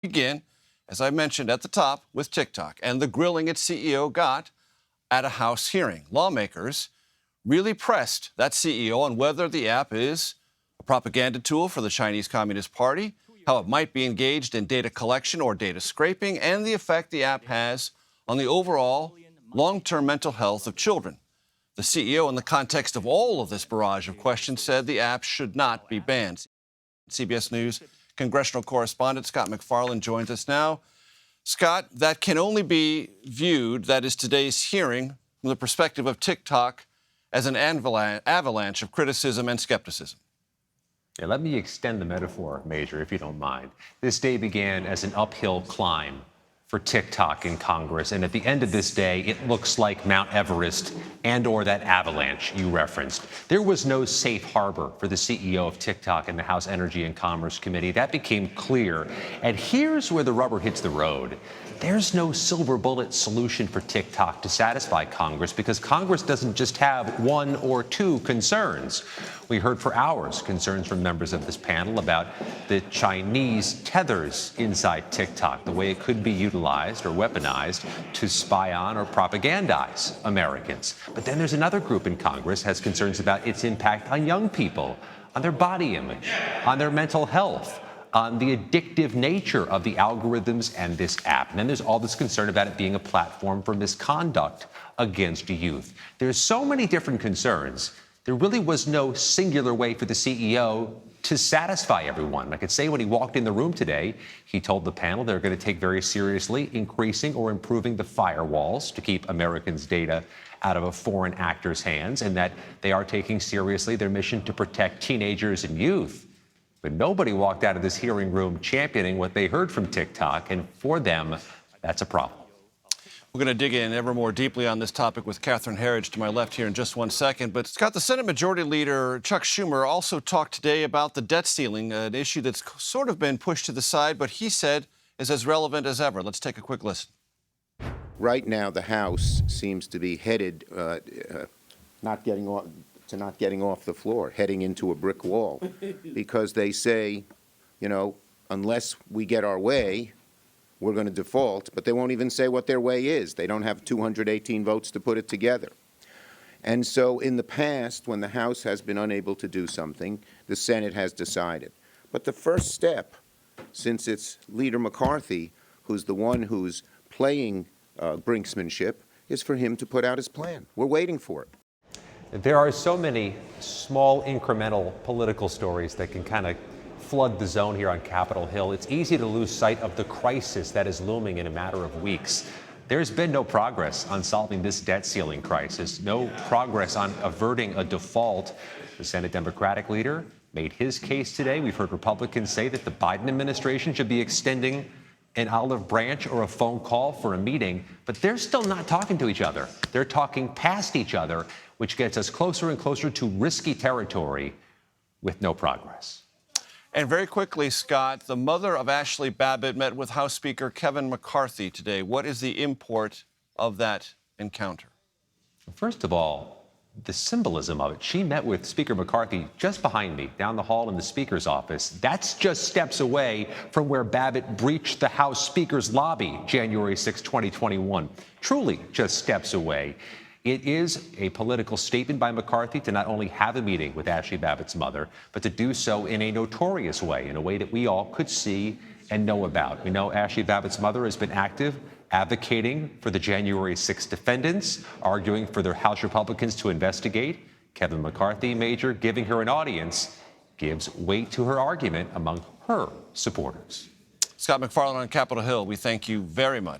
Begin, as I mentioned at the top, with TikTok and the grilling its CEO got at a House hearing. Lawmakers really pressed that CEO on whether the app is a propaganda tool for the Chinese Communist Party, how it might be engaged in data collection or data scraping, and the effect the app has on the overall long-term mental health of children. The CEO, in the context of all of this barrage of questions, said the app should not be banned. CBS News congressional correspondent Scott MacFarlane joins us now. Scott, that can only be viewed, that is today's hearing, from the perspective of TikTok as an avalanche of criticism and skepticism. Yeah, let me extend the metaphor, Major, if you don't mind. This day began as an uphill climb for TikTok in Congress, and at the end of this day, it looks like Mount Everest and/or that avalanche you referenced. There was no safe harbor for the CEO of TikTok in the House Energy and Commerce Committee. That became clear. And here's where the rubber hits the road. There's no silver bullet solution for TikTok to satisfy Congress because Congress doesn't just have one or two concerns. We heard for hours concerns from members of this panel about the Chinese tethers inside TikTok, the way it could be utilized or weaponized to spy on or propagandize Americans. But then there's another group in Congress has concerns about its impact on young people, on their body image, on their mental health, on the addictive nature of the algorithms and this app. And then there's all this concern about it being a platform for misconduct against youth. There's so many different concerns. There really was no singular way for the CEO to satisfy everyone. I could say when he walked in the room today, he told the panel they're going to take very seriously increasing or improving the firewalls to keep Americans' data out of a foreign actor's hands, and that they are taking seriously their mission to protect teenagers and youth. But nobody walked out of this hearing room championing what they heard from TikTok, and for them, that's a problem. We're going to dig in ever more deeply on this topic with Catherine Herridge to my left here in just one second. But, Scott, the Senate Majority Leader Chuck Schumer also talked today about the debt ceiling, an issue that's sort of been pushed to the side, but he said is as relevant as ever. Let's take a quick listen. Right now, the House seems to be headed not getting off the floor, heading into a brick wall, because they say, you know, unless we get our way, we're going to default, but they won't even say what their way is. They don't have 218 votes to put it together. And so in the past, when the House has been unable to do something, the Senate has decided. But the first step, since it's Leader McCarthy, who's the one who's playing brinksmanship, is for him to put out his plan. We're waiting for it. There are so many small incremental political stories that can kind of flood the zone here on Capitol Hill. It's easy to lose sight of the crisis that is looming in a matter of weeks. There's been no progress on solving this debt ceiling crisis, no progress on averting a default. The Senate Democratic leader made his case today. We've heard Republicans say that the Biden administration should be extending an olive branch or a phone call for a meeting, but they're still not talking to each other. They're talking past each other, which gets us closer and closer to risky territory with no progress. And very quickly, Scott, the mother of Ashley Babbitt met with House Speaker Kevin McCarthy today. What is the import of that encounter? First of all, the symbolism of it. She met with Speaker McCarthy just behind me, down the hall in the Speaker's office. That's just steps away from where Babbitt breached the House Speaker's lobby January 6, 2021. Truly just steps away. It is a political statement by McCarthy to not only have a meeting with Ashley Babbitt's mother, but to do so in a notorious way, in a way that we all could see and know about. We know Ashley Babbitt's mother has been active, advocating for the January 6 defendants, arguing for the House Republicans to investigate. Kevin McCarthy, Major, giving her an audience, gives weight to her argument among her supporters. Scott MacFarlane on Capitol Hill, we thank you very much.